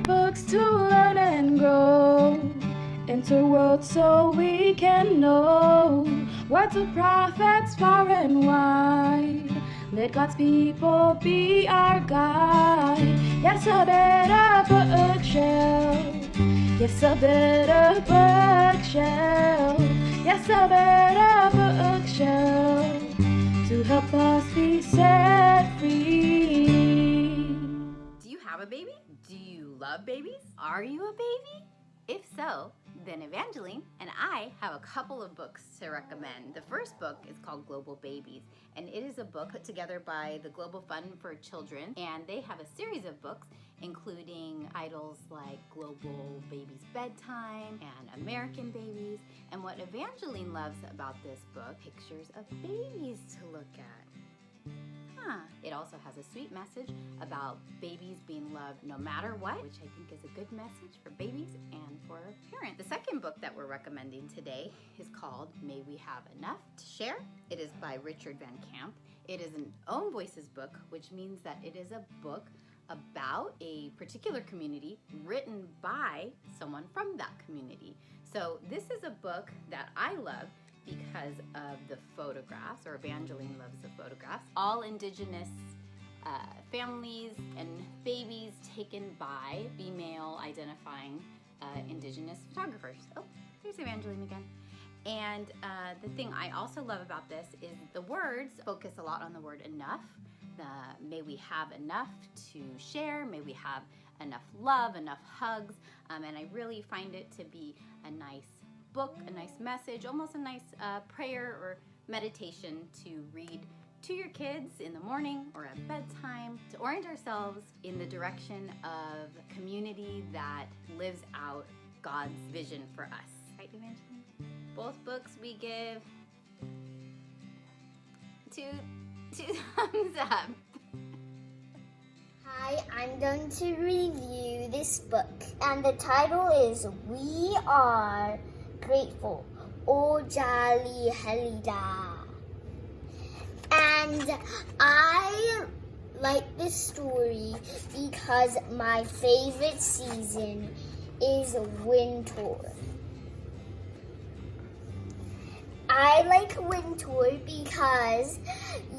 books to learn and grow. Enter world so we can know words of prophets far and wide. Let God's people be our guide. Yes, a better bookshelf. Yes, a better bookshelf. Yes, a better bookshelf to help us be set free. Do you have a baby? Do you love babies? Are you a baby? If so, then Evangeline and I have a couple of books to recommend. The first book is called Global Babies, and it is a book put together by the Global Fund for Children, and they have a series of books including titles like Global Babies Bedtime and American Babies. And what Evangeline loves about this book, pictures of babies to look at. It also has a sweet message about babies being loved no matter what, which I think is a good message for babies and for parents. The second book that we're recommending today is called May We Have Enough to Share. It is by Richard Van Camp. It is an own voices book, which means that it is a book about a particular community written by someone from that community. So this is a book that I love because of the photographs, or Evangeline loves the photographs. All indigenous families and babies taken by female identifying indigenous photographers. Oh, there's Evangeline again. And the thing I also love about this is the words focus a lot on the word enough. May we have enough to share, may we have enough love, enough hugs, and I really find it to be a nice book, a nice message, almost a nice prayer or meditation to read to your kids in the morning or at bedtime to orient ourselves in the direction of a community that lives out God's vision for us. Right, Evangeline? Both books we give two thumbs up. Hi, I'm going to review this book, and the title is We Are Grateful, O Jali Halida. And I like this story because my favorite season is winter. I like winter because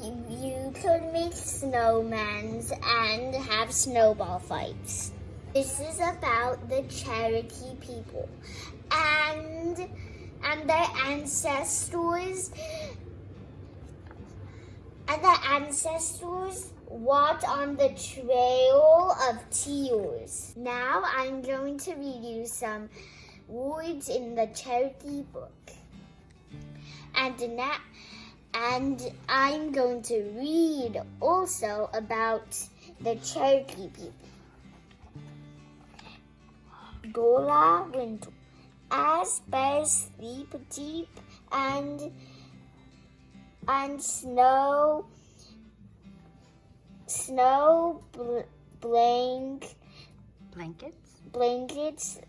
you could make snowmans and have snowball fights. This is about the Cherokee people and their ancestors. And the ancestors walked on the Trail of Tears. Now I'm going to read you some words in the Cherokee book. And I'm going to read also about the Cherokee people. Gola winter. As bears sleep deep and snow blankets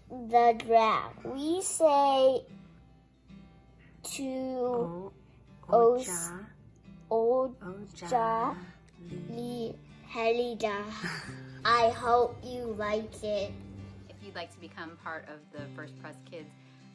the ground. We say to Oja Li Helida. I hope you like it. If you'd like to become part of the First Press Kids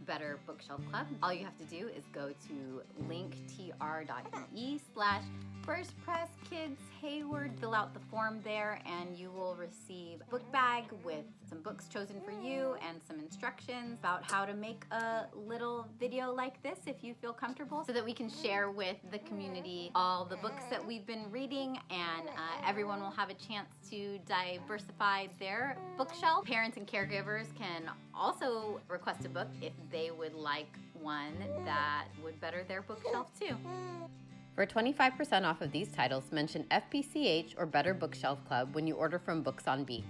Better Bookshelf Club, all you have to do is go to linktr.ee/firstpresskids Hayward. Fill out the form there and you will receive a book bag with some books chosen for you and some instructions about how to make a little video like this if you feel comfortable, so that we can share with the community all the books that we've been reading, and everyone will have a chance to diversify their bookshelf. Parents and caregivers can also request a book if they would like one that would better their bookshelf too. For 25% off of these titles, mention FPCH or Better Bookshelf Club when you order from Books on Beat.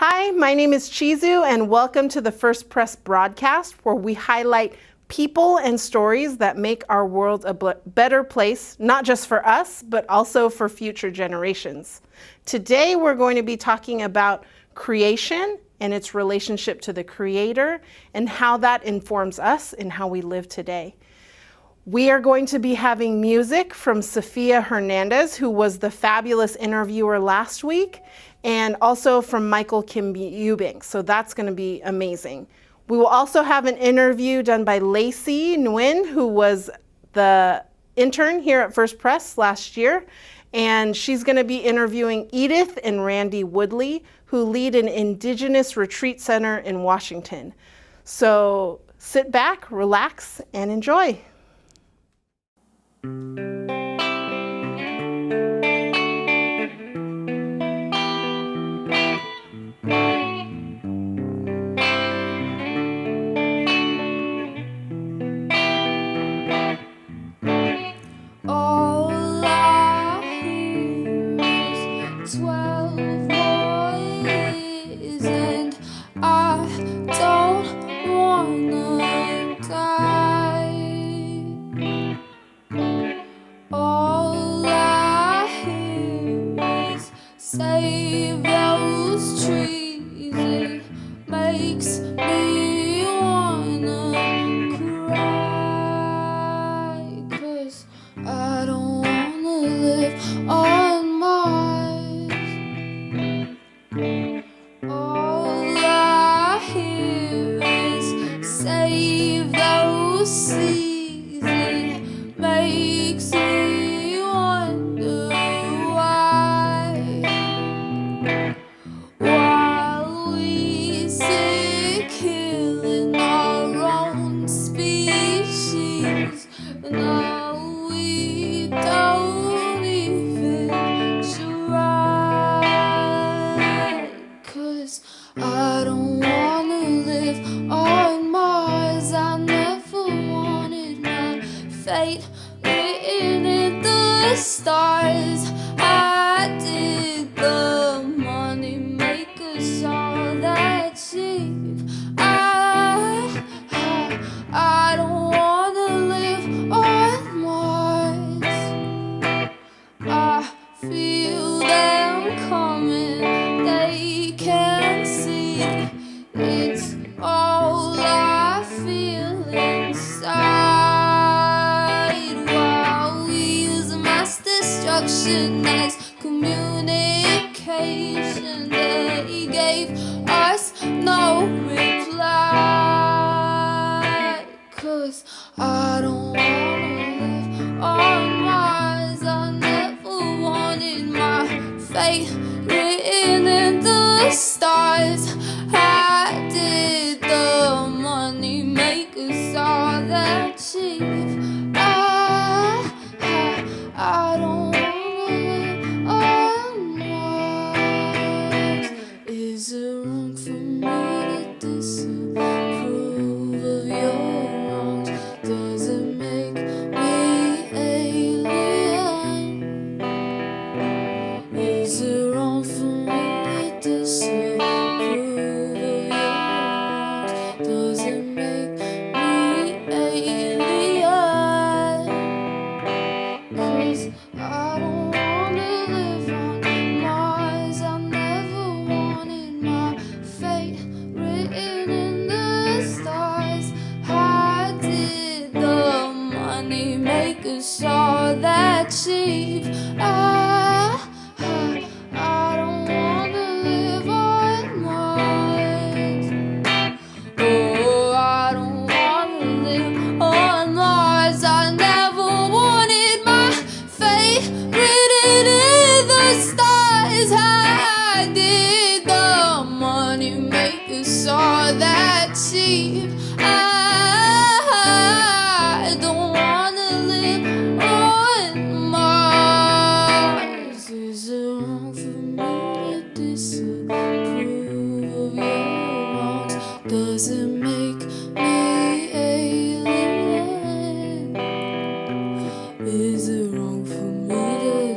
Hi, my name is Chizu, and welcome to the First Press broadcast, where we highlight people and stories that make our world a better place, not just for us, but also for future generations. Today, we're going to be talking about creation and its relationship to the Creator and how that informs us and how we live today. We are going to be having music from Safiyah Hernández, who was the fabulous interviewer last week, and also from Michael Kim-Eubanks, so that's going to be amazing. We will also have an interview done by Lacey Nguyen, who was the intern here at First Press last year, and she's going to be interviewing Edith and Randy Woodley, who lead an Indigenous retreat center in Washington. So sit back, relax, and enjoy.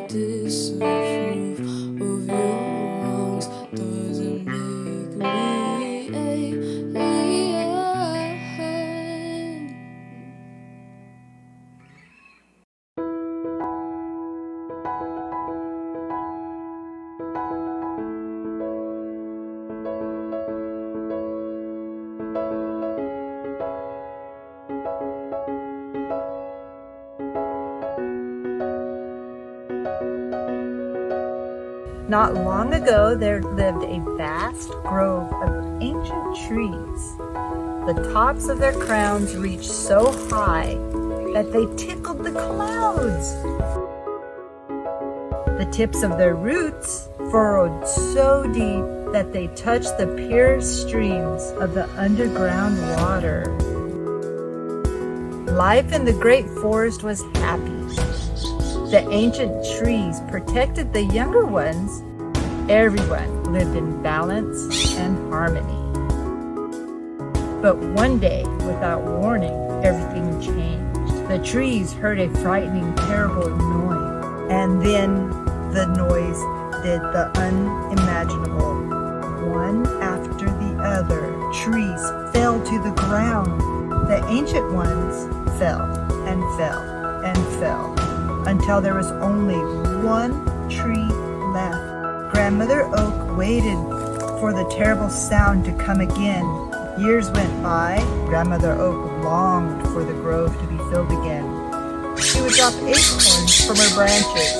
disapprove of your wrongs? Doesn't make Not long ago, there lived a vast grove of ancient trees. The tops of their crowns reached so high that they tickled the clouds. The tips of their roots furrowed so deep that they touched the pure streams of the underground water. Life in the great forest was happy. The ancient trees protected the younger ones. Everyone lived in balance and harmony. But one day, without warning, everything changed. The trees heard a frightening, terrible noise, and then the noise did the unimaginable. One after the other, trees fell to the ground. The ancient ones fell and fell and fell until there was only one tree left. Grandmother Oak waited for the terrible sound to come again. Years went by. Grandmother Oak longed for the grove to be filled again. She would drop acorns from her branches.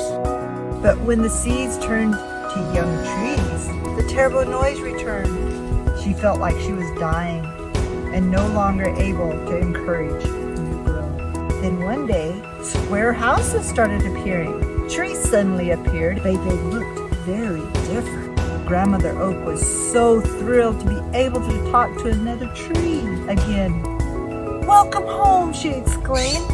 But when the seeds turned to young trees, the terrible noise returned. She felt like she was dying and no longer able to encourage new growth. Then one day, square houses started appearing. Trees suddenly appeared, but they looked very different. Grandmother Oak was so thrilled to be able to talk to another tree again. "Welcome home," she exclaimed.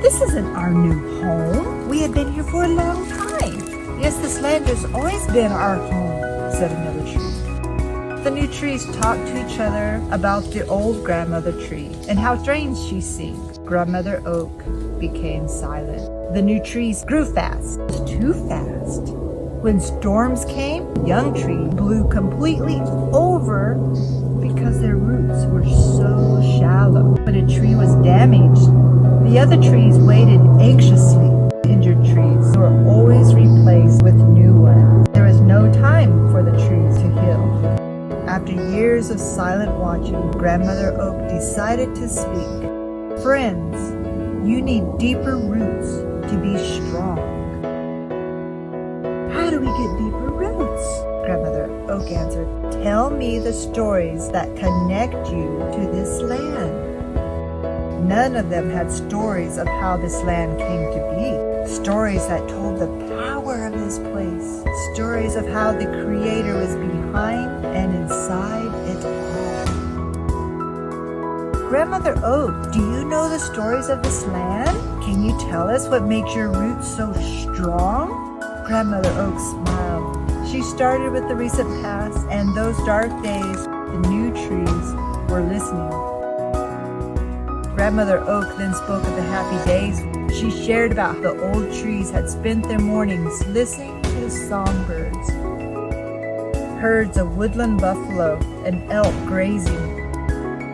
"This isn't our new home. We have been here for a long time." "Yes, this land has always been our home," said another tree. The new trees talked to each other about the old grandmother tree and how strange she seemed. Grandmother Oak became silent. The new trees grew fast, too fast. When storms came, young trees blew completely over because their roots were so shallow. When a tree was damaged, the other trees waited anxiously. Injured trees were always replaced with new ones. There was no time for the trees to heal. After years of silent watching, Grandmother Oak decided to speak. "Friends, you need deeper roots to be strong." "How do we get deeper roots?" Grandmother Oak answered. "Tell me the stories that connect you to this land." None of them had stories of how this land came to be. Stories that told the power of this place. Stories of how the Creator was behind and inside it all. "Grandmother Oak, do you know the stories of this land? Can you tell us what makes your roots so strong?" Grandmother Oak smiled. She started with the recent past and those dark days. The new trees were listening. Grandmother Oak then spoke of the happy days. She shared about how the old trees had spent their mornings listening to the songbirds, herds of woodland buffalo and elk grazing,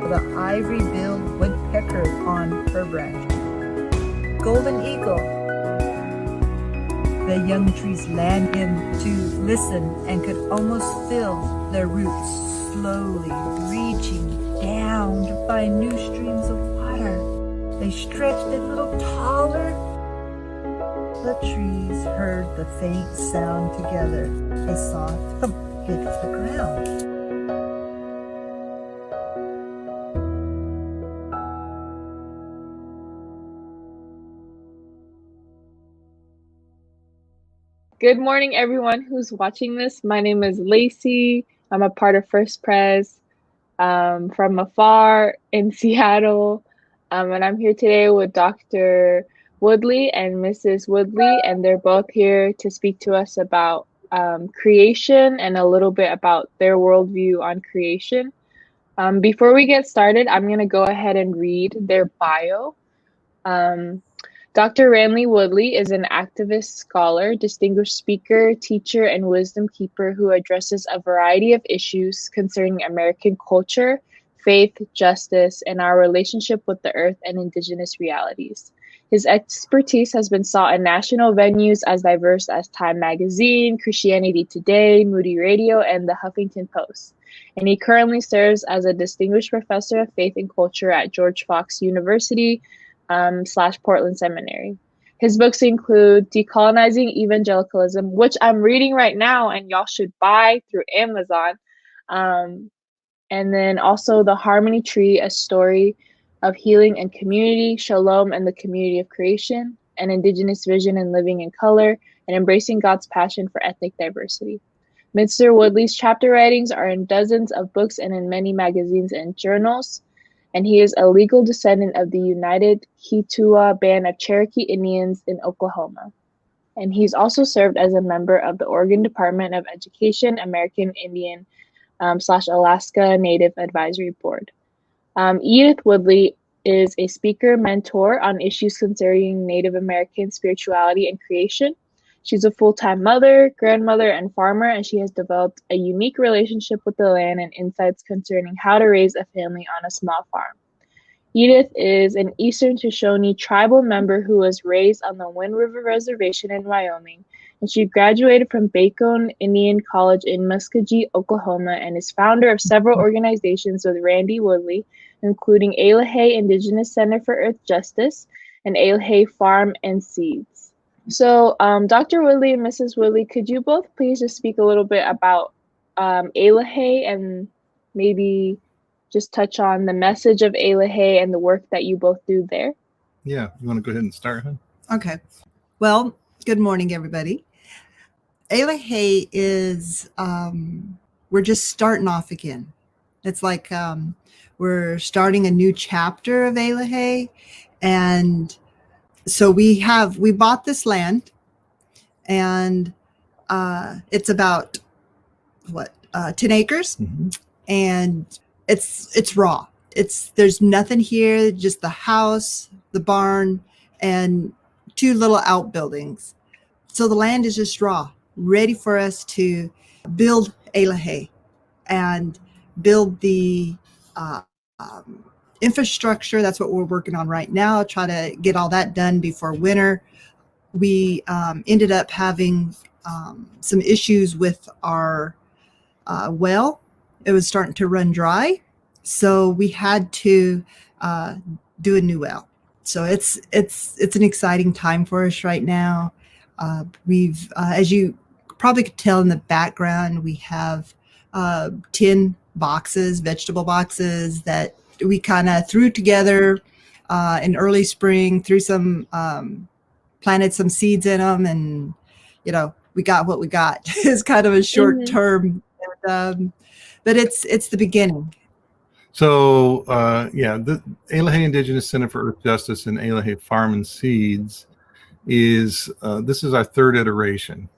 the ivory-billed woodpecker on her branch, golden eagle. The young trees landed to listen and could almost feel their roots slowly reaching down to find new streams of water. They stretched a little taller. The trees heard the faint sound together. A soft thump hit the ground. Good morning, everyone who's watching this. My name is Lacey. I'm a part of First Press from afar in Seattle. And I'm here today with Dr. Woodley and Mrs. Woodley, and they're both here to speak to us about creation and a little bit about their worldview on creation. Before we get started, I'm going to go ahead and read their bio. Dr. Ranley Woodley is an activist, scholar, distinguished speaker, teacher, and wisdom keeper who addresses a variety of issues concerning American culture, faith, justice, and our relationship with the earth and indigenous realities. His expertise has been sought in national venues as diverse as Time Magazine, Christianity Today, Moody Radio, and the Huffington Post. And he currently serves as a distinguished professor of faith and culture at George Fox University / Portland Seminary. His books include Decolonizing Evangelicalism, which I'm reading right now, and y'all should buy through Amazon. And then also The Harmony Tree, a story of healing and community, Shalom and the Community of Creation, an Indigenous vision and living in color, and embracing God's passion for ethnic diversity. Mr. Woodley's chapter writings are in dozens of books and in many magazines and journals, and he is a legal descendant of the United Keetoowah Band of Cherokee Indians in Oklahoma. And he's also served as a member of the Oregon Department of Education American Indian / Alaska Native Advisory Board. Edith Woodley is a speaker, mentor on issues concerning Native American spirituality and creation. She's a full-time mother, grandmother, and farmer, and she has developed a unique relationship with the land and insights concerning how to raise a family on a small farm. Edith is an Eastern Shoshone tribal member who was raised on the Wind River Reservation in Wyoming, and she graduated from Bacone Indian College in Muskogee, Oklahoma, and is founder of several organizations with Randy Woodley, including Elohei Indigenous Center for Earth Justice and Elohei Farm and Seeds. So, Dr. Woodley and Mrs. Woodley, could you both please just speak a little bit about Elohei and maybe just touch on the message of Elohei and the work that you both do there? Yeah, you want to go ahead and start, huh? Okay. Well, good morning, everybody. Elohei is, we're just starting off again. It's like we're starting a new chapter of Elohei. And so we bought this land, and it's about 10 acres. Mm-hmm. And it's raw. There's nothing here, just the house, the barn, and 2 little outbuildings. So the land is just raw, ready for us to build Elohei and build the infrastructure. That's what we're working on right now. Try to get all that done before winter. We ended up having some issues with our well. It was starting to run dry, so we had to do a new well. So it's an exciting time for us right now. We've, as you probably could tell in the background, we have 10 boxes, vegetable boxes that we kind of threw together in early spring, planted some seeds in them, and we got what we got. It's kind of a short term, but it's the beginning. So the Elohei Indigenous Center for Earth Justice and Elohei Farm and Seeds is this is our 3rd iteration.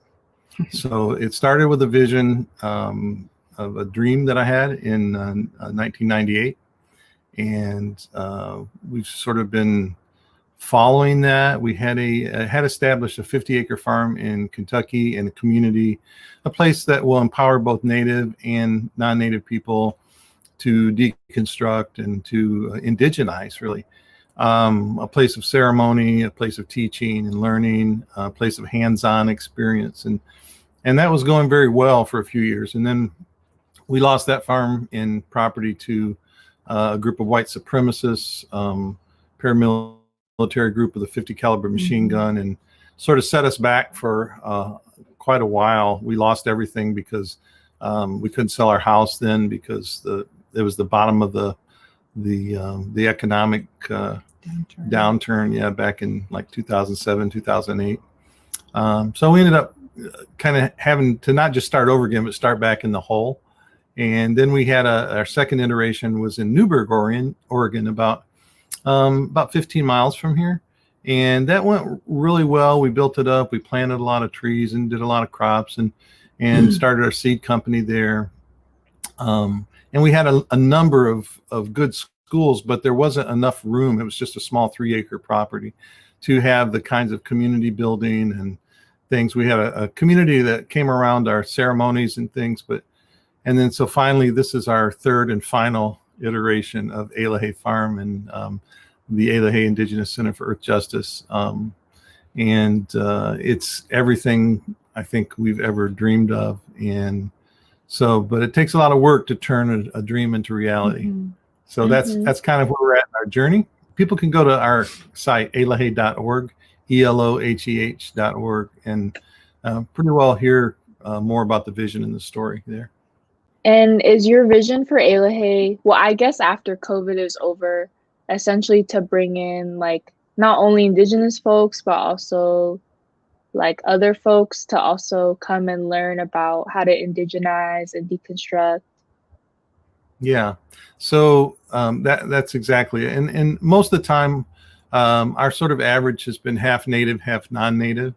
So it started with a vision of a dream that I had in 1998, and we've sort of been following that. We had established a 50-acre farm in Kentucky in a community, a place that will empower both Native and non-Native people to deconstruct and to indigenize, really. A place of ceremony, a place of teaching and learning, a place of hands-on experience. And that was going very well for a few years. And then we lost that farm and property to a group of white supremacists, paramilitary group with a 50 caliber machine gun, and sort of set us back for quite a while. We lost everything because we couldn't sell our house then because it was the bottom of the economic downturn, back in like 2007, 2008. So we ended up kind of having to not just start over again, but start back in the hole. And then we had our second iteration was in Newberg, Oregon, about 15 miles from here. And that went really well. We built it up. We planted a lot of trees and did a lot of crops and started our seed company there. And we had a number of good schools, but there wasn't enough room. It was just a small 3-acre property to have the kinds of community building and things. We had a community that came around our ceremonies and things, and then so finally this is our 3rd and final iteration of Elohei Farm and the Elohei Indigenous Center for Earth Justice. And it's everything I think we've ever dreamed of. And so, but it takes a lot of work to turn a dream into reality. Mm-hmm. So that's kind of where we're at in our journey. People can go to our site, elohei.org, eloheh.org, and pretty well hear more about the vision and the story there. And is your vision for Elohe, well, I guess after COVID is over, essentially to bring in like not only indigenous folks, but also like other folks to also come and learn about how to indigenize and deconstruct? Yeah, so that's exactly it. And most of the time, our sort of average has been half native, half non-native.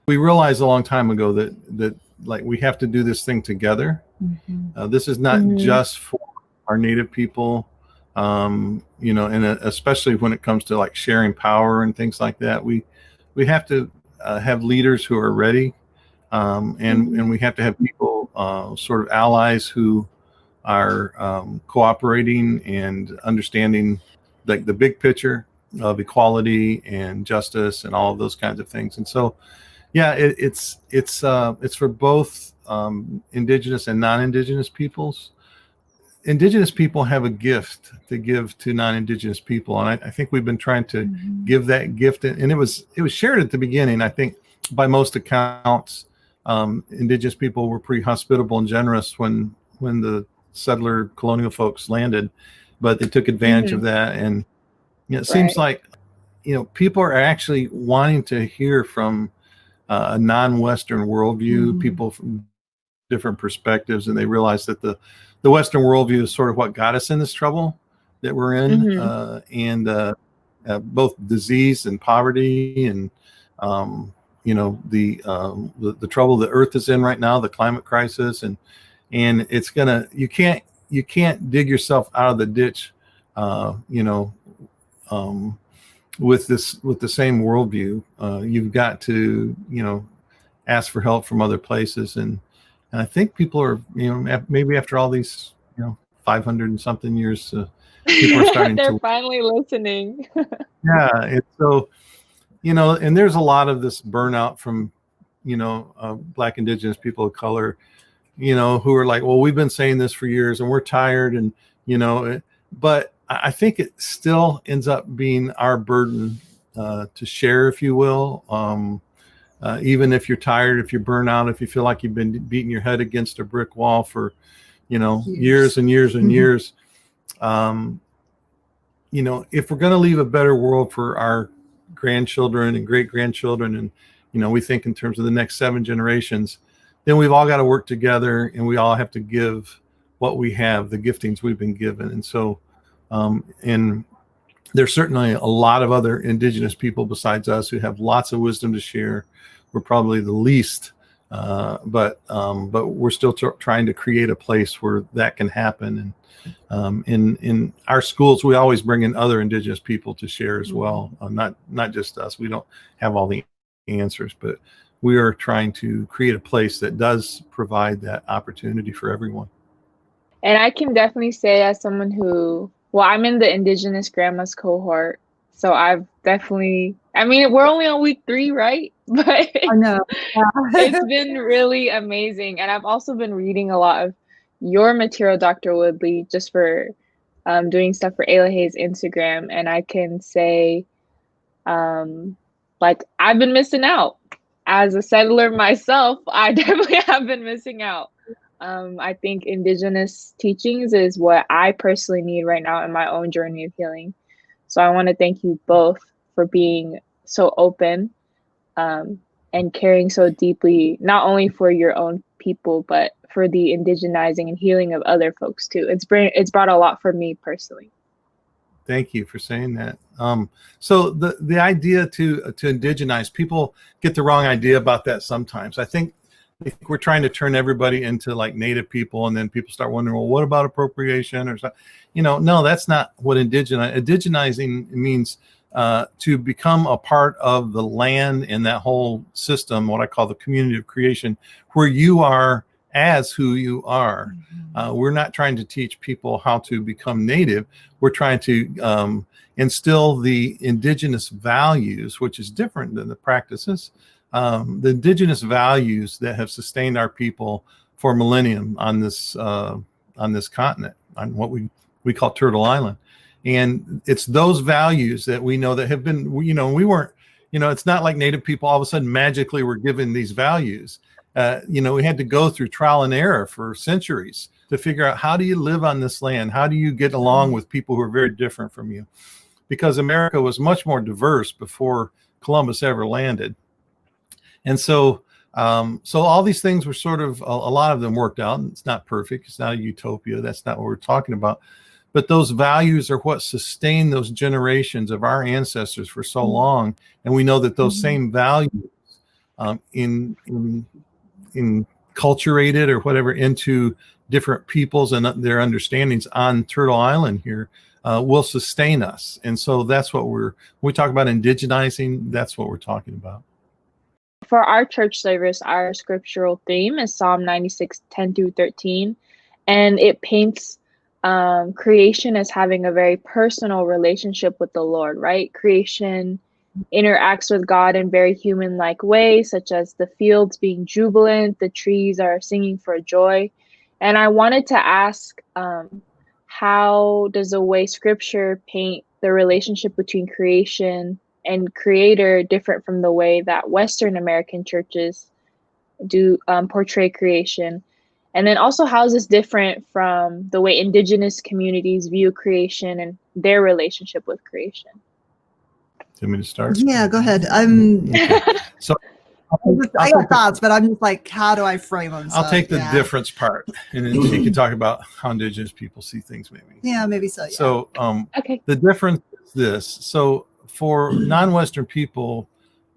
We realized a long time ago that like we have to do this thing together. This is not just for our native people, you know, and especially when it comes to like sharing power and things like that. We have to have leaders who are ready, and we have to have people, sort of allies who are cooperating and understanding like the big picture of equality and justice and all of those kinds of things. And so, yeah, it's for both indigenous and non-indigenous peoples. Indigenous people have a gift to give to non-indigenous people, and I think we've been trying to give that gift. And it was shared at the beginning. I think by most accounts, indigenous people were pretty hospitable and generous when the settler colonial folks landed, but they took advantage of that. And you know, it seems like, you know, people are actually wanting to hear from a non-Western worldview, people from different perspectives, and they realize that the Western worldview is sort of what got us in this trouble that we're in, and both disease and poverty, and you know, the trouble the Earth is in right now, the climate crisis, and it's gonna, you can't dig yourself out of the ditch, you know, with the same worldview. You've got to, you know, ask for help from other places, and I think people are, you know, maybe after all these, you know, 500 and something years, people are starting They're finally listening. Yeah, and so, you know, and there's a lot of this burnout from, you know, Black indigenous people of color, you know, who are like, well, we've been saying this for years and we're tired, and, you know, but I think it still ends up being our burden to share, if you will. Even if you're tired, if you're burnt out, if you feel like you've been beating your head against a brick wall for, you know, years and years and years, you know, if we're going to leave a better world for our grandchildren and great grandchildren, and, you know, we think in terms of the next 7 generations, then we've all got to work together, and we all have to give what we have, the giftings we've been given. And so, and there's certainly a lot of other indigenous people besides us who have lots of wisdom to share. We're probably the least, but we're still trying to create a place where that can happen. And in our schools, we always bring in other indigenous people to share as well. Not just us. We don't have all the answers, but we are trying to create a place that does provide that opportunity for everyone. And I can definitely say, as someone who, well, I'm in the Indigenous Grandmas cohort, so I've definitely, I mean, we're only on week 3, right? But I know. It's been really amazing. And I've also been reading a lot of your material, Dr. Woodley, just for doing stuff for Elohe's Instagram. And I can say, like, I've been missing out. As a settler myself, I definitely have been missing out. I think indigenous teachings is what I personally need right now in my own journey of healing. So I want to thank you both for being so open, and caring so deeply, not only for your own people, but for the indigenizing and healing of other folks too. It's brought a lot for me personally. Thank you for saying that. So the idea to indigenize, people get the wrong idea about that sometimes. I think we're trying to turn everybody into like native people, and then people start wondering, well, what about appropriation or something? You know, no, that's not what indigenizing means. To become a part of the land and that whole system, what I call the community of creation, where you are as who you are. We're not trying to teach people how to become native. We're trying to instill the indigenous values, which is different than the practices. The indigenous values that have sustained our people for millennium on this continent, on what we call Turtle Island. And it's those values that we know that have been, you know, we weren't, It's not like Native people all of a sudden magically were given these values. We had to go through trial and error for centuries to figure out, how do you live on this land? How do you get along with people who are very different from you? Because America was much more diverse before Columbus ever landed. And so all these things were sort of, a lot of them worked out. It's not perfect. It's not a utopia. That's not what we're talking about. But those values are what sustained those generations of our ancestors for so long. And we know that those same values enculturated or whatever into different peoples and their understandings on Turtle Island here will sustain us. And so that's what when we talk about indigenizing, that's what we're talking about. For our church service, our scriptural theme is Psalm 96, 10 through 13. And it paints creation as having a very personal relationship with the Lord, right? Creation interacts with God in very human-like ways, such as the fields being jubilant, the trees are singing for joy. And I wanted to ask, how does the way scripture paint the relationship between creation and creator different from the way that Western American churches do portray creation? And then also, how is this different from the way indigenous communities view creation and their relationship with creation? Do you want me to start? Yeah, go ahead. Okay. So I got thoughts, but I'm just like, how do I frame them? I'll take the difference part, and then you can talk about how indigenous people see things, maybe. Yeah, maybe so. Yeah. So Okay. The difference is this. So for non-Western people,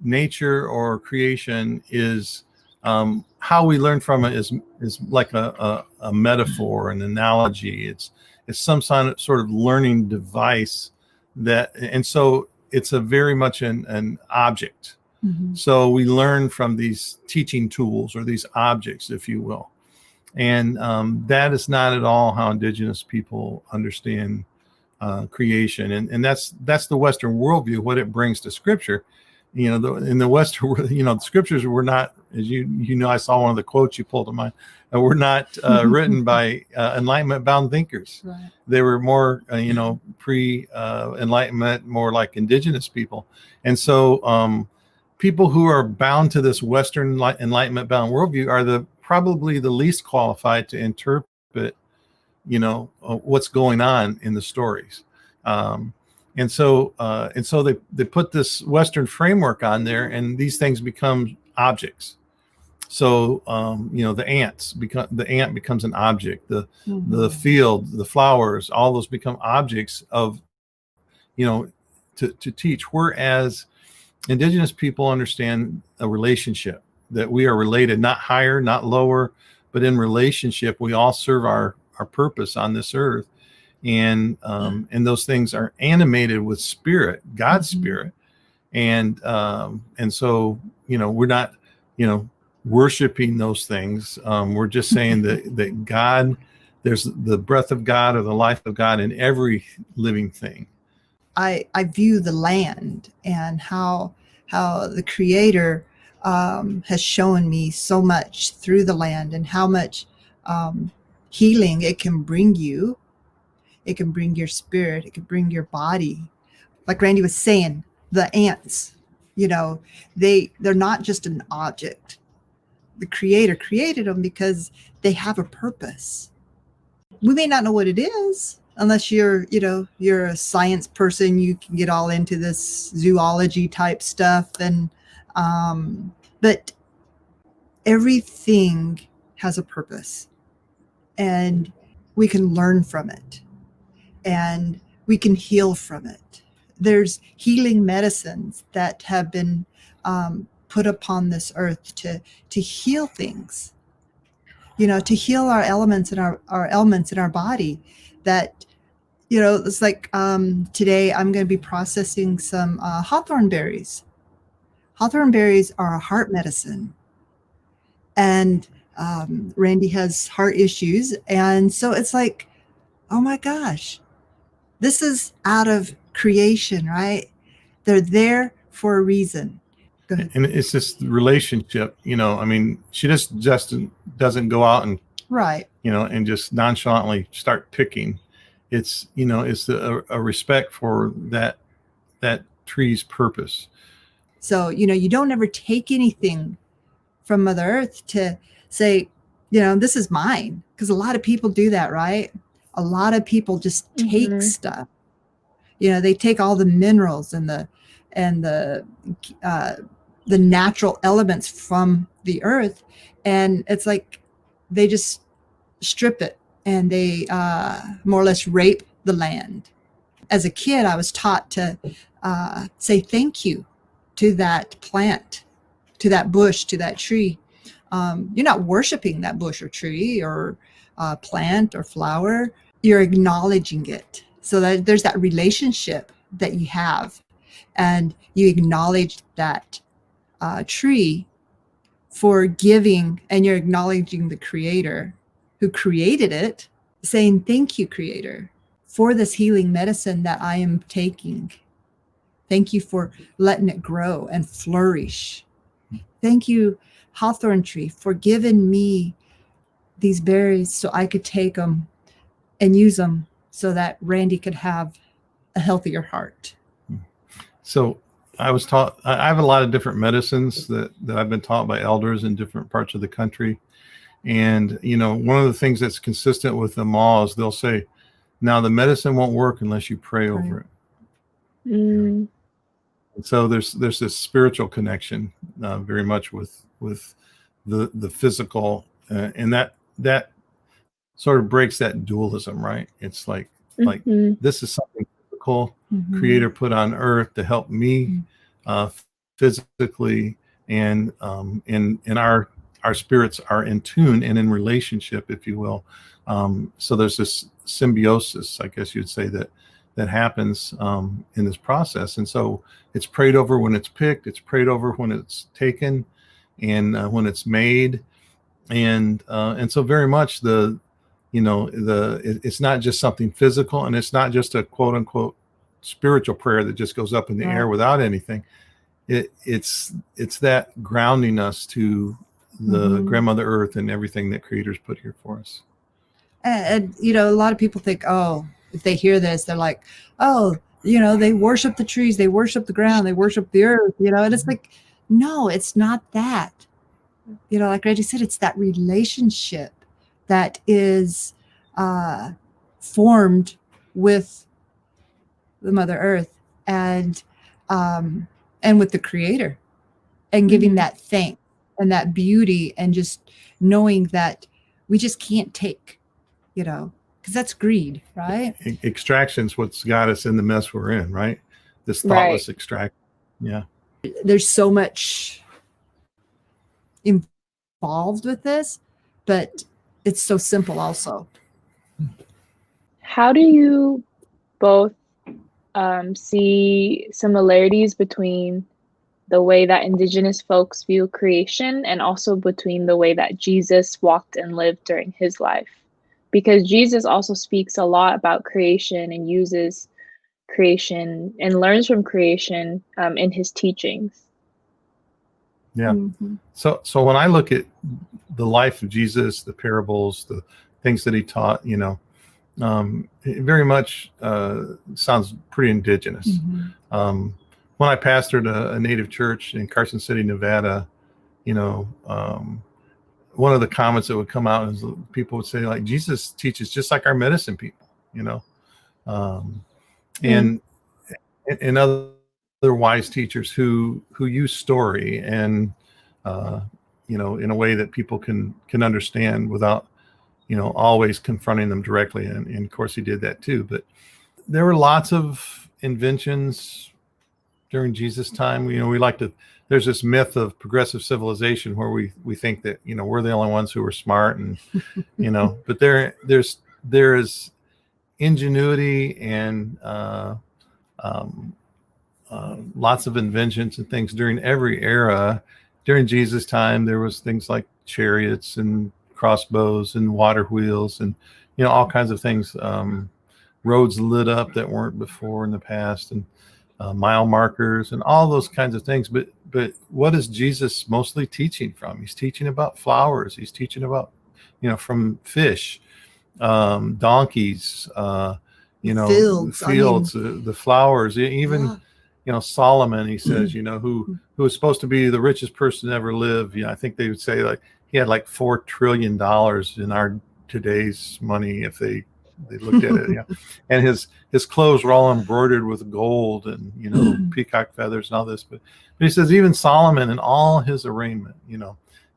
nature or creation is, how we learn from it is like a metaphor, an analogy. It's some sort of learning device and so it's a very much an object. Mm-hmm. So we learn from these teaching tools or these objects, if you will. And that is not at all how indigenous people understand creation. And that's the Western worldview, what it brings to scripture. In the Western world, the scriptures were not, as I saw one of the quotes you pulled of mine, were not written by Enlightenment bound thinkers. Right. They were more, pre-Enlightenment, more like indigenous people. And so people who are bound to this Western Enlightenment bound worldview are probably the least qualified to interpret, what's going on in the stories. And so they put this Western framework on there, and these things become objects. So the ant becomes an object. The field, the flowers, all those become objects of, to teach. Whereas indigenous people understand a relationship, that we are related, not higher, not lower, but in relationship. We all serve our purpose on this earth. And those things are animated with spirit, God's spirit. And so, we're not, worshiping those things. We're just saying that God, there's the breath of God or the life of God in every living thing. I view the land and how the Creator has shown me so much through the land, and how much healing it can bring you. It can bring your spirit. It can bring your body. Like Randy was saying, the ants, they're not just an object. The Creator created them because they have a purpose. We may not know what it is unless you're a science person. You can get all into this zoology type stuff, but everything has a purpose, and we can learn from it. And we can heal from it. There's healing medicines that have been put upon this earth to heal things, to heal our elements and our elements in our body. That, it's like today I'm going to be processing some hawthorn berries. Hawthorn berries are a heart medicine. And Randy has heart issues. And so it's like, oh my gosh, this is out of creation, right? They're there for a reason. Go ahead. And it's this relationship, she just doesn't go out and, right, and just nonchalantly start picking. It's, it's a respect for that tree's purpose. So, you don't ever take anything from Mother Earth to say, this is mine. Because a lot of people do that, right? A lot of people just take stuff. They take all the minerals and the natural elements from the earth, and it's like they just strip it and they more or less rape the land. As a kid, I was taught to say thank you to that plant, to that bush, to that tree. You're not worshiping that bush or tree or plant or flower. You're acknowledging it. So that there's that relationship that you have, and you acknowledge that tree for giving, and you're acknowledging the creator who created it, saying, thank you, creator, for this healing medicine that I am taking. Thank you for letting it grow and flourish. Thank you, hawthorn tree, for giving me these berries so I could take them and use them so that Randy could have a healthier heart. So I was taught, I have a lot of different medicines that I've been taught by elders in different parts of the country. And, one of the things that's consistent with them all is they'll say, now the medicine won't work unless you pray over it. And so there's this spiritual connection very much with the physical, and that sort of breaks that dualism, right? It's like this is something physical, creator put on earth to help me physically, and our spirits are in tune and in relationship, if you will. So there's this symbiosis, I guess you'd say, that happens in this process. And so it's prayed over when it's picked, it's prayed over when it's taken, and when it's made. And so very much it's not just something physical, and it's not just a quote unquote spiritual prayer that just goes up in the air without anything. It's that grounding us to the grandmother earth and everything that creator's put here for us. And a lot of people think, oh, if they hear this, they're like, oh, they worship the trees, they worship the ground, they worship the earth, and it's like, no, it's not that. Like Reggie said, it's that relationship that is formed with the Mother Earth and with the Creator, and giving that thanks and that beauty, and just knowing that we just can't take, because that's greed, right? Extraction's what's got us in the mess we're in, right? This thoughtless extraction. Yeah. There's so much involved with this, but it's so simple also. How do you both see similarities between the way that indigenous folks view creation, and also between the way that Jesus walked and lived during his life? Because Jesus also speaks a lot about creation and uses creation and learns from creation in his teachings. Yeah. So when I look at the life of Jesus, the parables, the things that he taught, it very much sounds pretty indigenous. When I pastored a native church in Carson City, Nevada, one of the comments that would come out is people would say, like, Jesus teaches just like our medicine people, and other wise teachers who use story and in a way that people can understand without always confronting them directly, and of course he did that too. But there were lots of inventions during Jesus' time. There's this myth of progressive civilization where we think that we're the only ones who are smart, and but there's ingenuity and lots of inventions and things during every era. During Jesus' time, there was things like chariots and crossbows and water wheels and all kinds of things, roads lit up that weren't before in the past, and mile markers and all those kinds of things. But what is Jesus mostly teaching from? He's teaching about flowers. He's teaching about from fish, donkeys, fields, the flowers, even Solomon, he says, who was supposed to be the richest person to ever live. I think they would say like he had like $4 trillion in our today's money if they looked at it. And his clothes were all embroidered with gold and peacock feathers and all this. But he says even Solomon and all his arraignment,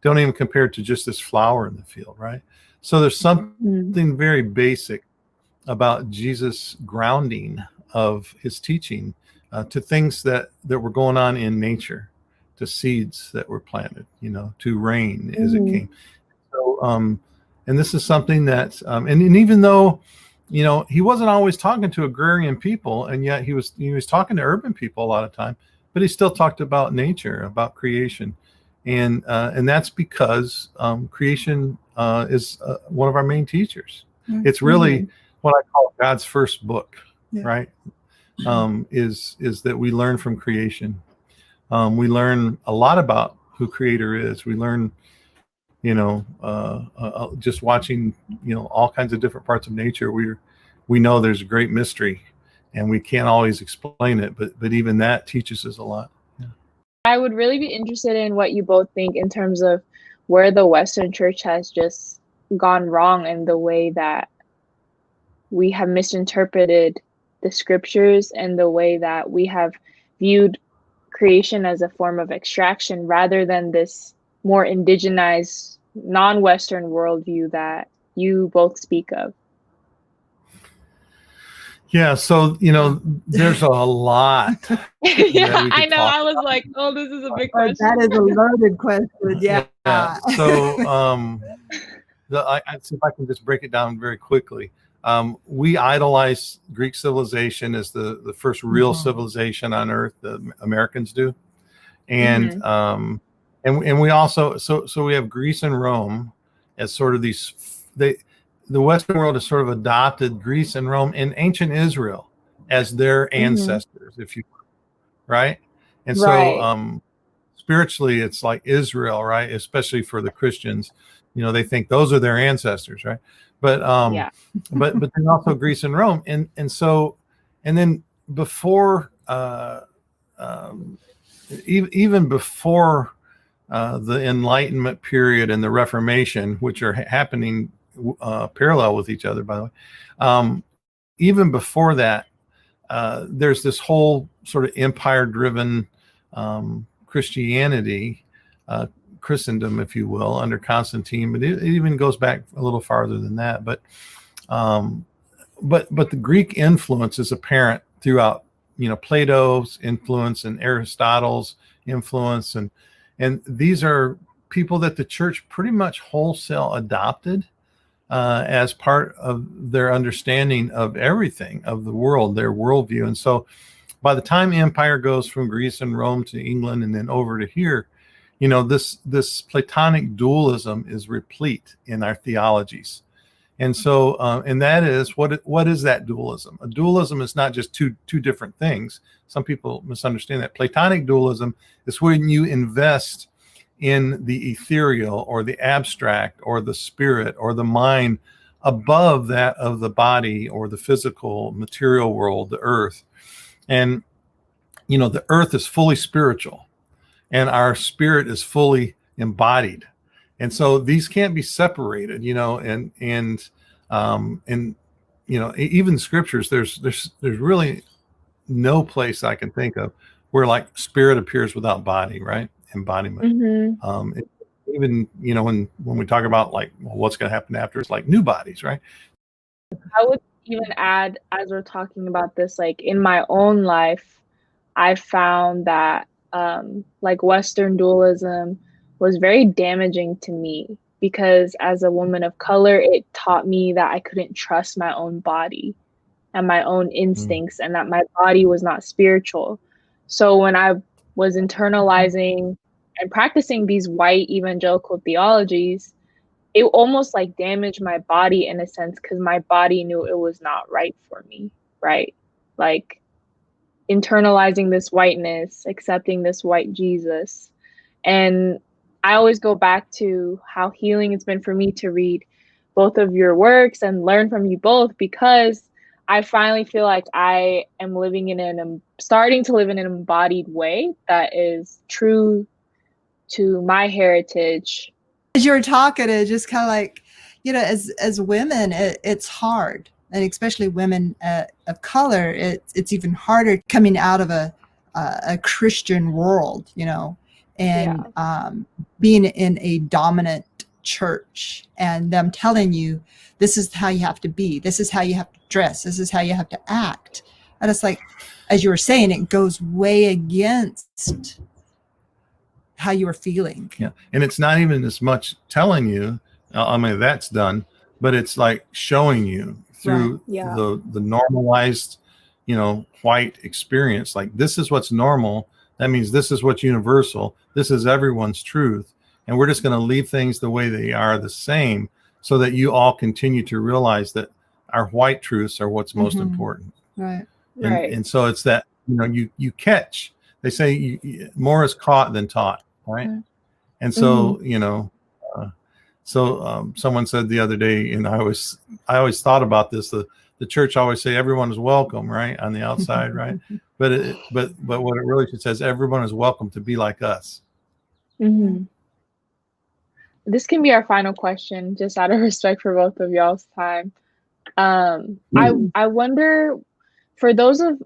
don't even compare to just this flower in the field, right? So there's something very basic about Jesus' grounding of his teaching to things that were going on in nature, to seeds that were planted, to rain as it came. So, and this is something that, and even though, he wasn't always talking to agrarian people, and yet he was talking to urban people a lot of time, but he still talked about nature, about creation. And that's because creation is one of our main teachers. It's really what I call God's first book, right? Is that we learn from creation. We learn a lot about who Creator is. We learn, just watching, all kinds of different parts of nature. We know there's a great mystery, and we can't always explain it, but even that teaches us a lot. I would really be interested in what you both think in terms of where the Western church has just gone wrong in the way that we have misinterpreted the scriptures and the way that we have viewed creation as a form of extraction rather than this more indigenized, non-Western worldview that you both speak of. Yeah, so there's a lot. I know. I was like, "Oh, this is a big question." That is a loaded question. Yeah. So, I see if I can just break it down very quickly. We idolize Greek civilization as the first real civilization on Earth. The Americans do, and and we also so we have Greece and Rome as sort of these the Western world has sort of adopted Greece and Rome and ancient Israel as their ancestors, if you will, right? And so spiritually, it's like Israel, right? Especially for the Christians, they think those are their ancestors, right? But but then also Greece and Rome, and then before even before the Enlightenment period and the Reformation, which are happening parallel with each other, by the way. Even before that, there's this whole sort of empire-driven Christianity, Christendom, if you will, under Constantine. But it even goes back a little farther than that. But the Greek influence is apparent throughout. Plato's influence and Aristotle's influence, and these are people that the church pretty much wholesale adopted as part of their understanding of everything, of the world, their worldview. And so by the time empire goes from Greece and Rome to England and then over to here, this Platonic dualism is replete in our theologies. And so, and that is, what is that dualism? A dualism is not just two different things. Some people misunderstand that. Platonic dualism is when you invest in the ethereal or the abstract or the spirit or the mind above that of the body or the physical material world, the earth. And, the earth is fully spiritual and our spirit is fully embodied. And so these can't be separated, and even scriptures, there's really no place I can think of where like spirit appears without body, right? Embodiment. Even when we talk about like what's going to happen after, it's like new bodies, right? I would even add, as we're talking about this, like in my own life, I found that like Western dualism was very damaging to me because as a woman of color, it taught me that I couldn't trust my own body and my own instincts and that my body was not spiritual. So when I was internalizing and practicing these white evangelical theologies, it almost like damaged my body in a sense because my body knew it was not right for me, right? Like internalizing this whiteness, accepting this white Jesus. And I always go back to how healing it's been for me to read both of your works and learn from you both, because I finally feel like I am living starting to live in an embodied way that is true to my heritage. As you were talking, it just kind of like, as women, it's hard, and especially women of color, it's even harder coming out of a Christian world, and being in a dominant church and them telling you this is how you have to be, this is how you have to dress, this is how you have to act. And it's like, as you were saying, it goes way against how you were feeling. Yeah. And it's not even as much telling you, I mean, that's done, but it's like showing you through the normalized, white experience. Like, this is what's normal. That means this is what's universal. This is everyone's truth. And we're just going to leave things the way they are, the same, so that you all continue to realize that our white truths are what's most important. Right. And so it's that, you catch, they say more is caught than taught. Right. And so, someone said the other day, and I always thought about this, the church always say everyone is welcome, right, on the outside, right? But what it really says, everyone is welcome to be like us. Mm-hmm. This can be our final question, just out of respect for both of y'all's time. I wonder, for those of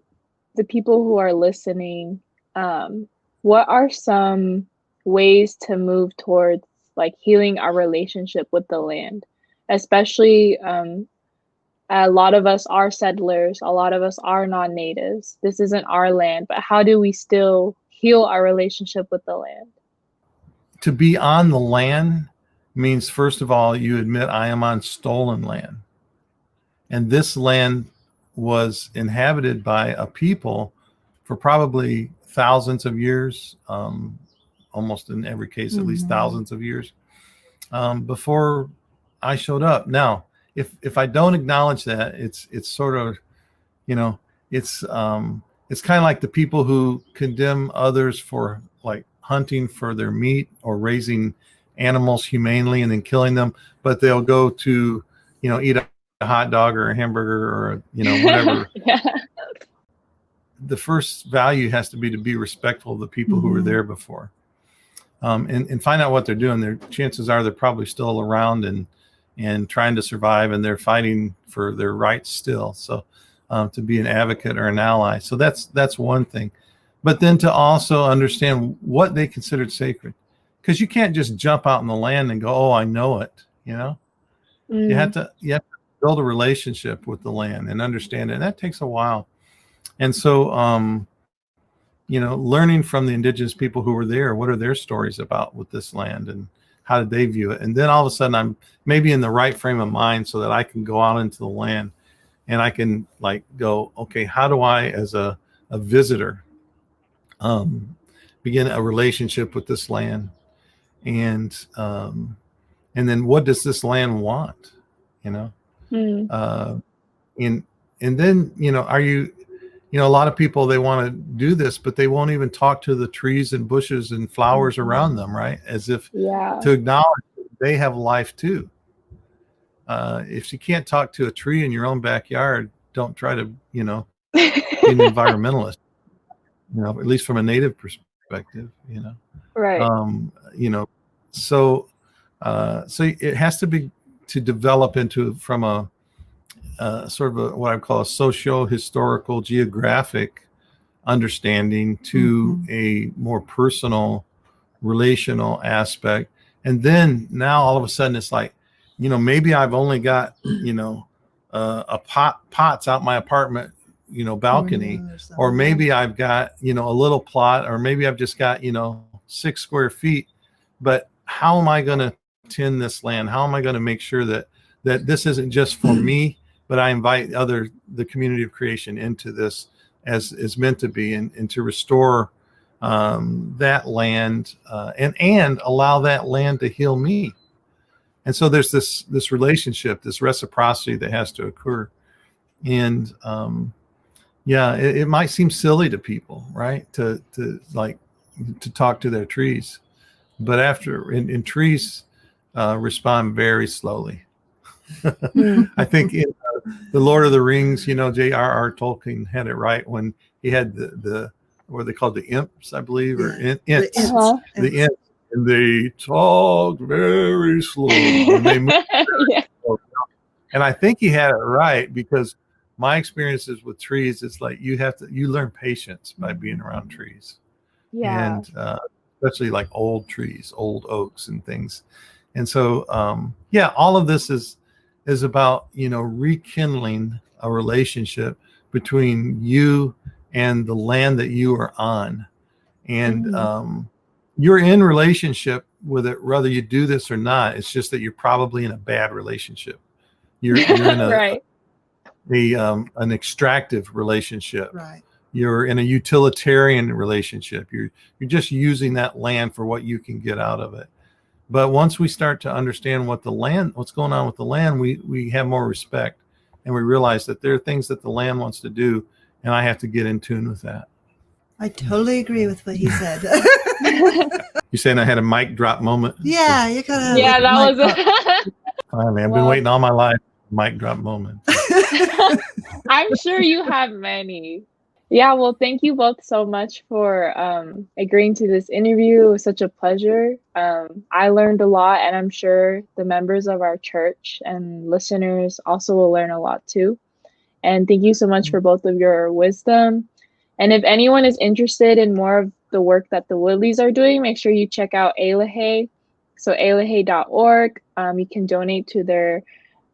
the people who are listening, what are some ways to move towards like healing our relationship with the land? Especially, a lot of us are settlers, a lot of us are non-natives. This isn't our land, but how do we still heal our relationship with the land? To be on the land means, first of all, you admit I am on stolen land. And this land was inhabited by a people for probably thousands of years, almost in every case, at least thousands of years, before I showed up. Now, if I don't acknowledge that, it's sort of, it's kind of like the people who condemn others for like hunting for their meat or raising animals humanely and then killing them, but they'll go to, eat a hot dog or a hamburger or, whatever. The first value has to be respectful of the people who were there before, and find out what they're doing. Their chances are they're probably still around and trying to survive, and they're fighting for their rights still. So to be an advocate or an ally. So that's one thing. But then to also understand what they considered sacred, because you can't just jump out in the land and go, oh, I know it. You have to build a relationship with the land and understand it. And that takes a while. And so, learning from the indigenous people who were there, what are their stories about with this land and how did they view it? And then all of a sudden I'm maybe in the right frame of mind so that I can go out into the land and I can like go, okay, how do I, as a visitor, begin a relationship with this land? And then what does this land want? And then, are you, a lot of people, they want to do this, but they won't even talk to the trees and bushes and flowers around them, right? As if to acknowledge they have life too. If you can't talk to a tree in your own backyard, don't try to, be an environmentalist, at least from a native perspective, Right. So it has to be to develop from a sort of what I call a socio-historical geographic understanding to a more personal relational aspect. And then now all of a sudden it's like, maybe I've only got, a pots out my apartment, balcony, or maybe I've got, a little plot, or maybe I've just got, 6 square feet, but how am I going to tend this land? How am I going to make sure that this isn't just for me, but I invite the community of creation into this as is meant to be, and to restore that land and allow that land to heal me. And so there's this relationship, this reciprocity that has to occur. And it might seem silly to people, right? To talk to their trees, but and trees respond very slowly. I think in the Lord of the Rings, J.R.R. Tolkien had it right when he had the what are they called, the imps, I believe, or ints. The The imps, and they talk very slow, and they move Yeah. slow. And I think he had it right, because my experiences with trees, it's like you learn patience by being around trees, Yeah. and especially like old trees, old oaks and things. And so, all of this is about, rekindling a relationship between you and the land that you are on. And you're in relationship with it, whether you do this or not. It's just that you're probably in a bad relationship. You're in Right. an extractive relationship. Right. You're in a utilitarian relationship. You're just using that land for what you can get out of it. But once we start to understand what's going on with the land, we have more respect, and we realize that there are things that the land wants to do, and I have to get in tune with that. I totally agree with what he said. You saying I had a mic drop moment? Yeah, you gotta. Yeah, that was it. Finally, I've been waiting all my life. Mic drop moment. I'm sure you have many. Yeah, well, thank you both so much for agreeing to this interview. It was such a pleasure. I learned a lot, and I'm sure the members of our church and listeners also will learn a lot too. And thank you so much for both of your wisdom. And if anyone is interested in more of the work that the Woodleys are doing, make sure you check out Elahay. So elahay.org. You can donate to their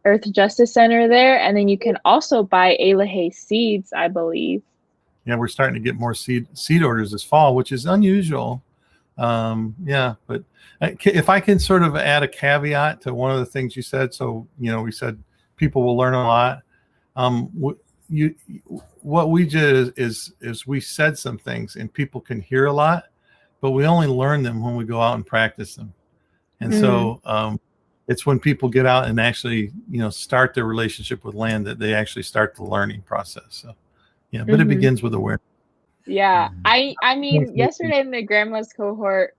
Earth Justice Center there, and then you can also buy Elahay seeds, I believe. Yeah, we're starting to get more seed orders this fall, which is unusual. But if I can sort of add a caveat to one of the things you said, so we said people will learn a lot. What we did is we said some things, and people can hear a lot, but we only learn them when we go out and practice them. And so it's when people get out and actually start their relationship with land that they actually start the learning process. So. Yeah, but it begins with awareness. Yeah, I mean, yesterday in the grandma's cohort,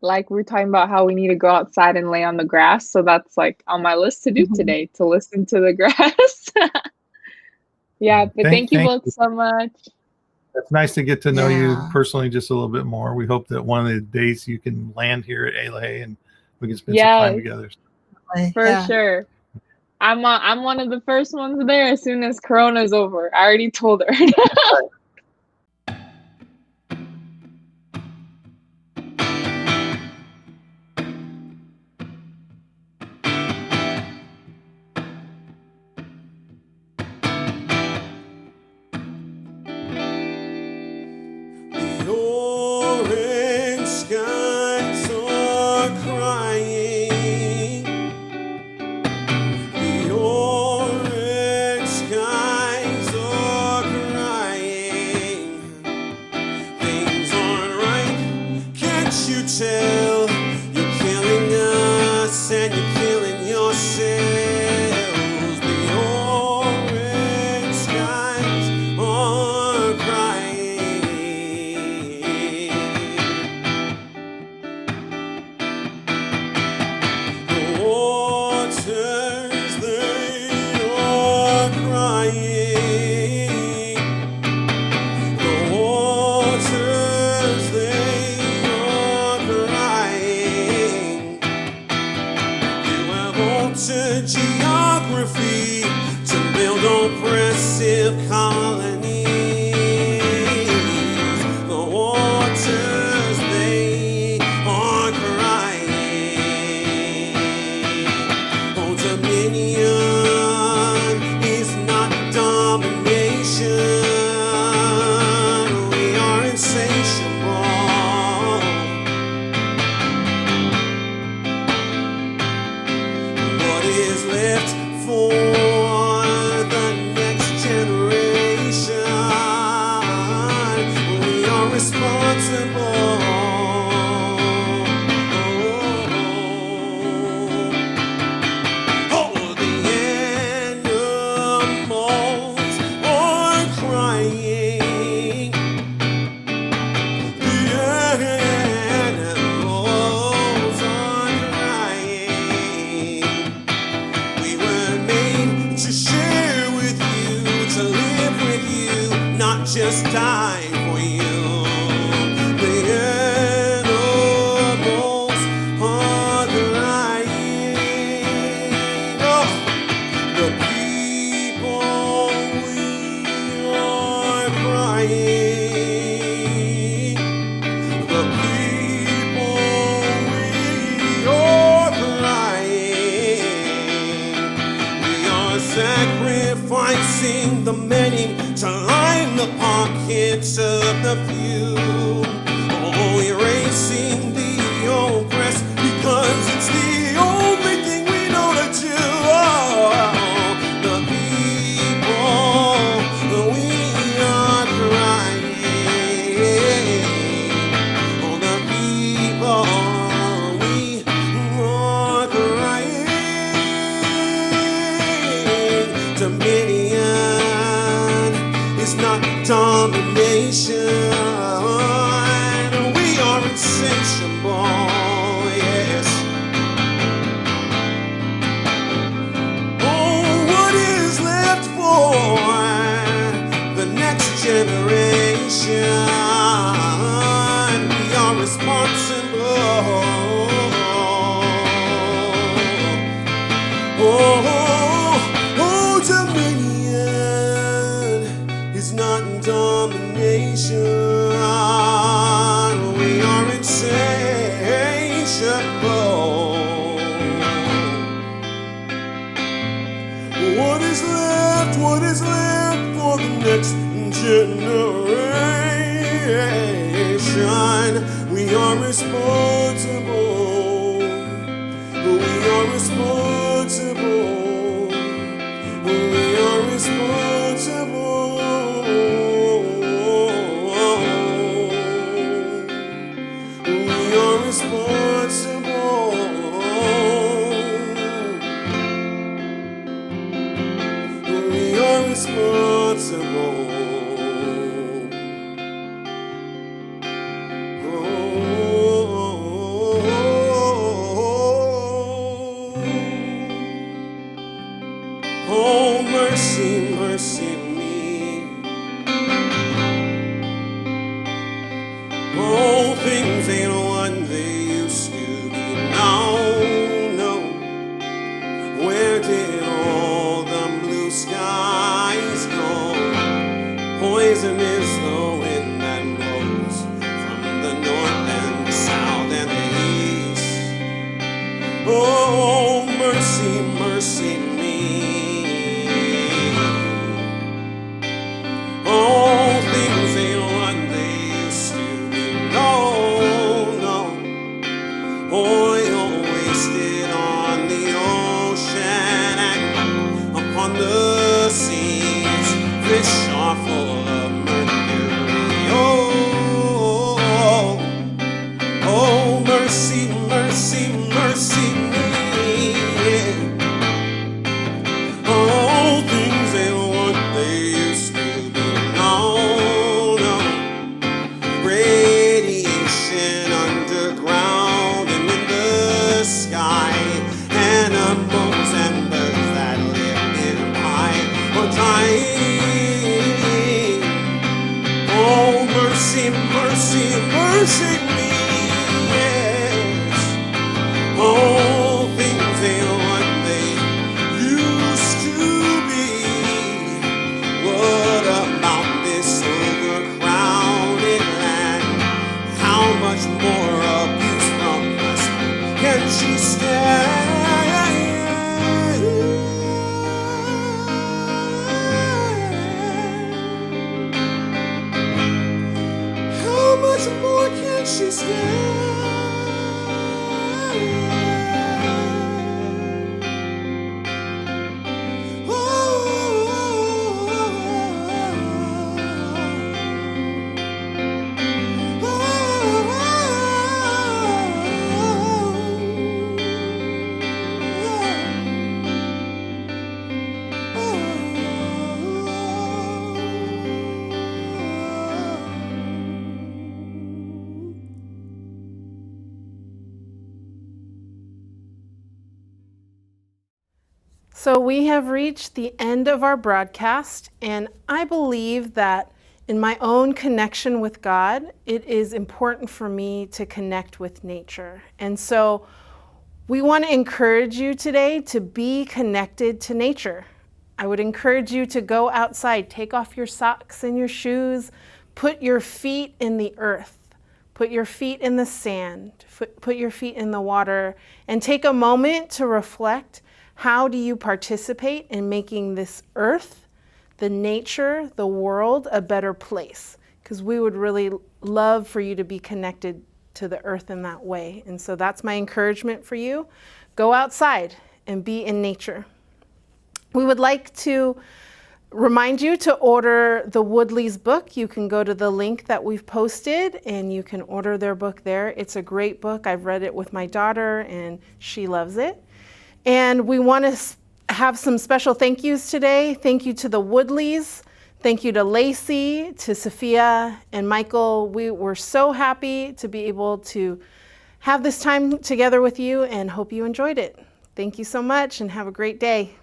like we're talking about how we need to go outside and lay on the grass. So that's like on my list to do today, to listen to the grass. Yeah, but thank you both so much. It's nice to get to know you personally just a little bit more. We hope that one of the days you can land here at Elahay and we can spend some time together. For sure. I'm one of the first ones there as soon as Corona's over. I already told her. The orange skies are crying. The orange skies are crying. Things aren't right, can't you tell? You're killing us and you're killing yourselves. The orange skies are crying. The waters, they are crying. The waters, they are crying. You have altered geography to build oppressive colonies. The waters, they are crying. Oh, dominion is not domination. We are insatiable. What is left for the next generation? to share with you, to live with you, not just die for you. The animals are crying. Oh, the people, we are crying. The people, we are crying. We are sacrificing the many to line the pockets of the few. Oh, erasing the oppressed because it's the only thing we know to do. Oh, the people, we are crying. Oh, the people, we are crying. Dominion is not domination. We are insatiable, yes. Oh, what is left for the next generation? We are responsible. Oh, dominion is not domination. We are insatiable. What is left? What is left for the next generation? We are responsible. We are responsible. We are responsible. We are responsible. We are responsible. Oh, mercy, mercy me. Oh, things ain't what they used to be. No, no. Where did all the blue skies go? Poison is the wind that blows from the north and the south and the east. Oh, mercy, mercy me. All things ain't what they used to be. No, no. Oil wasted on the ocean and upon the seas. Fish are full of mercury. Oh, oh, mercy, mercy, mercy me. All things ain't what they used to be. No, no. Radiation underground and in the sky. Animals and birds that live nearby are dying. Oh, mercy, mercy, mercy me. Yes. All things ain't what they used to be. What about this overcrowded land? How much more abuse from us can she stand? How much more can she stand? So we have reached the end of our broadcast, and I believe that in my own connection with God, it is important for me to connect with nature. And so we want to encourage you today to be connected to nature. I would encourage you to go outside, take off your socks and your shoes, put your feet in the earth, put your feet in the sand, put your feet in the water, and take a moment to reflect. How do you participate in making this earth, the nature, the world, a better place? Because we would really love for you to be connected to the earth in that way. And so that's my encouragement for you. Go outside and be in nature. We would like to remind you to order the Woodley's book. You can go to the link that we've posted and you can order their book there. It's a great book. I've read it with my daughter and she loves it. And we want to have some special thank yous today. Thank you to the Woodleys. Thank you to Lacey, to Safiyah, and Michael. We were so happy to be able to have this time together with you and hope you enjoyed it. Thank you so much and have a great day.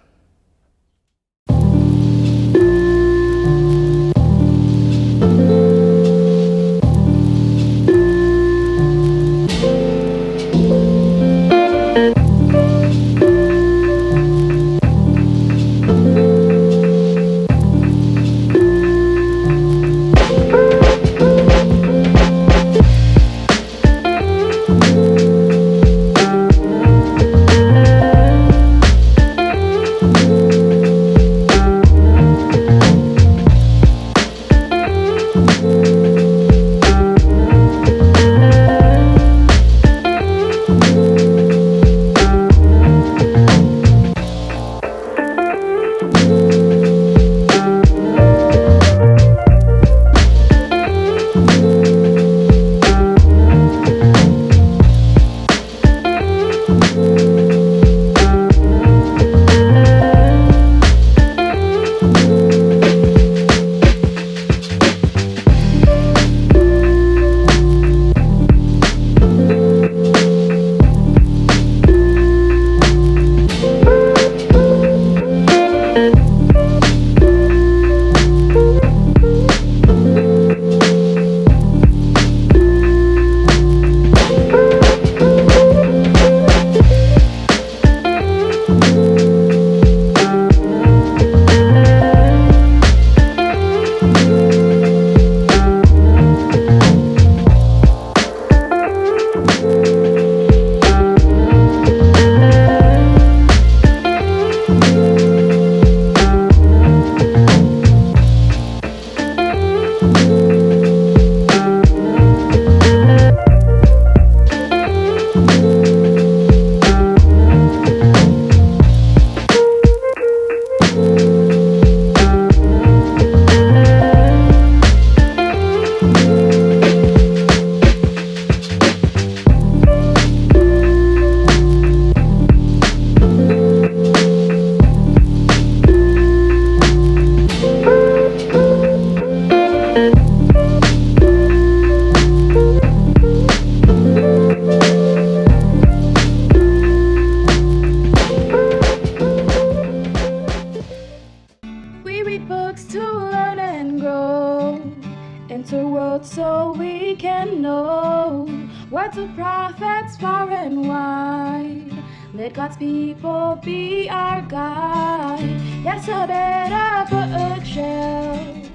So we can know words of prophets far and wide. Let God's people be our guide. Yes, a better bookshelf.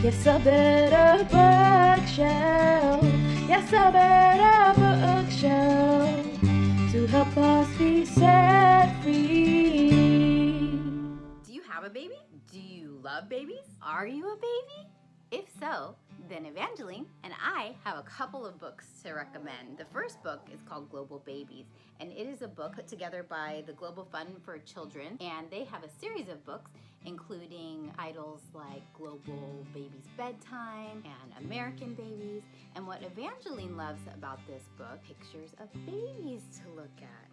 Yes, a better bookshelf. Yes, a better bookshelf to help us be set free. Do you have a baby? Do you love babies? Are you a baby? If so, then Evangeline and I have a couple of books to recommend. The first book is called Global Babies, and it is a book put together by the Global Fund for Children, and they have a series of books including titles like Global Babies Bedtime and American Babies. And what Evangeline loves about this book, pictures of babies to look at.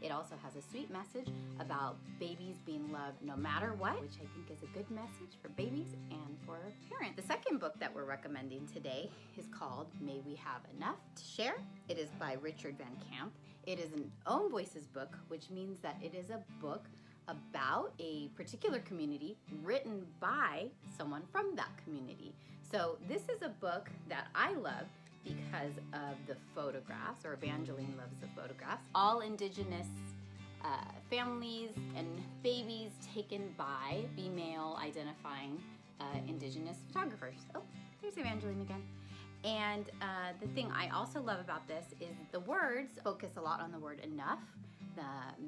It also has a sweet message about babies being loved no matter what, which I think is a good message for babies and for parents. The second book that we're recommending today is called May We Have Enough to Share. It is by Richard Van Camp, It is an own voices book, which means that it is a book about a particular community written by someone from that community. So this is a book that I love because of the photographs, or Evangeline loves the photographs. All indigenous families and babies taken by female identifying indigenous photographers. Oh, there's Evangeline again. And the thing I also love about this is the words focus a lot on the word enough.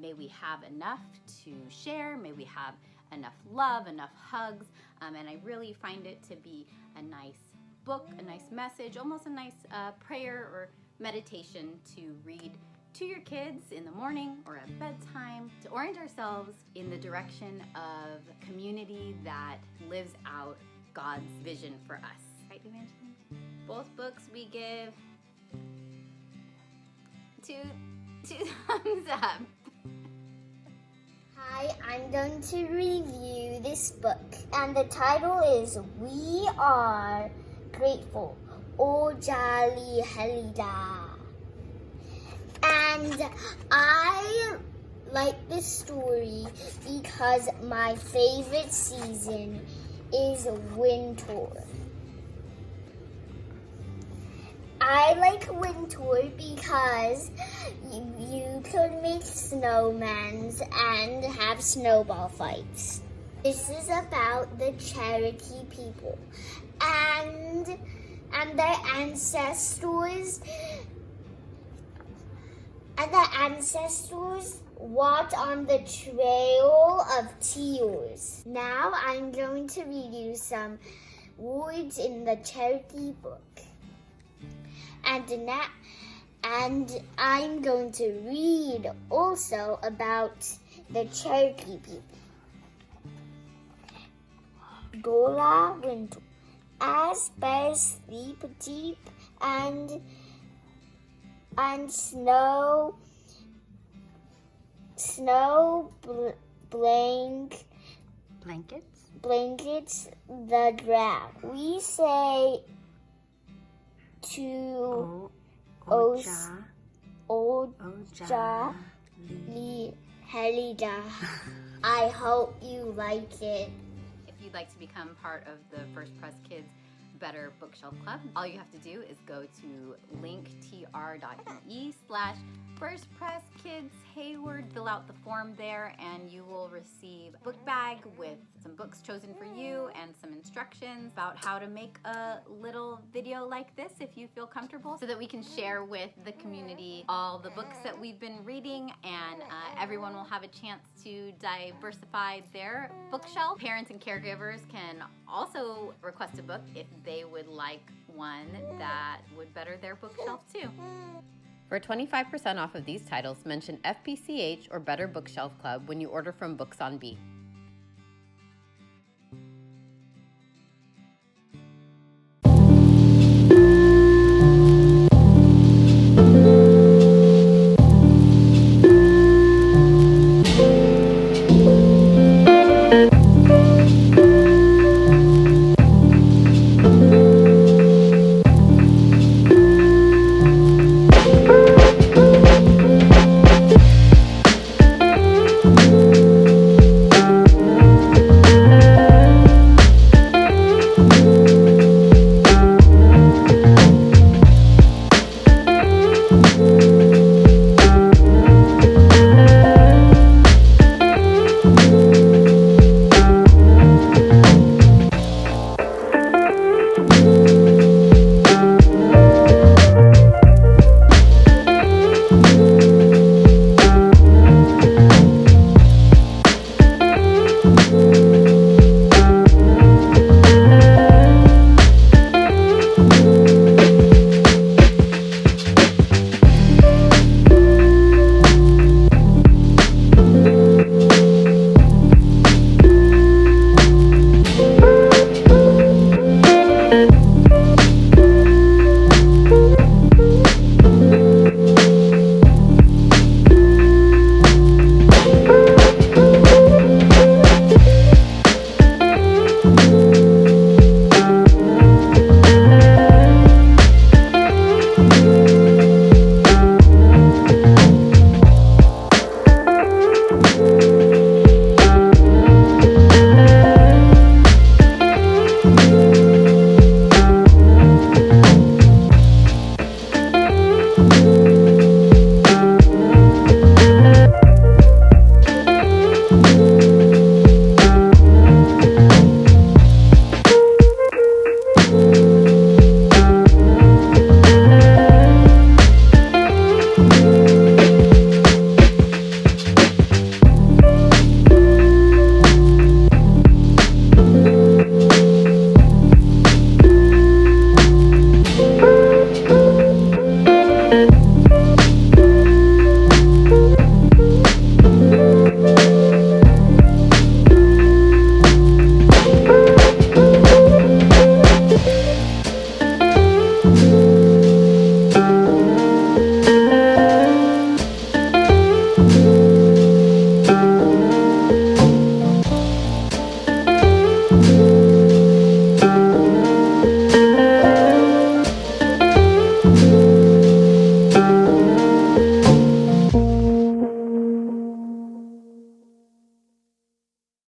May we have enough to share, may we have enough love, enough hugs, and I really find it to be a nice book, a nice message, almost a nice prayer or meditation to read to your kids in the morning or at bedtime, to orient ourselves in the direction of a community that lives out God's vision for us. Right, Evangeline? Both books we give two thumbs up. Hi, I'm going to review this book, and the title is We Are Grateful, O Jali Halida. And I like this story because my favorite season is winter. I like winter because you could make snowmen and have snowball fights. This is about the Cherokee people and their ancestors. And the ancestors walked on the trail of tears. Now I'm going to read you some words in the Cherokee book. And I'm going to read also about the Cherokee people. Gola winter. As bears sleep deep and snow blankets the ground. We say to Oja Helida. I hope you like it. If you'd like to become part of the First Press Kids Better Bookshelf Club, all you have to do is go to linktr.ee/firstpresskidshayward, fill out the form there, and you will receive a book bag with some books chosen for you and some instructions about how to make a little video like this if you feel comfortable, so that we can share with the community all the books that we've been reading, and everyone will have a chance to diversify their bookshelf. Parents and caregivers can also request a book if they would like one that would better their bookshelf too. For 25% off of these titles, mention FPCH or Better Bookshelf Club when you order from Books on Beat.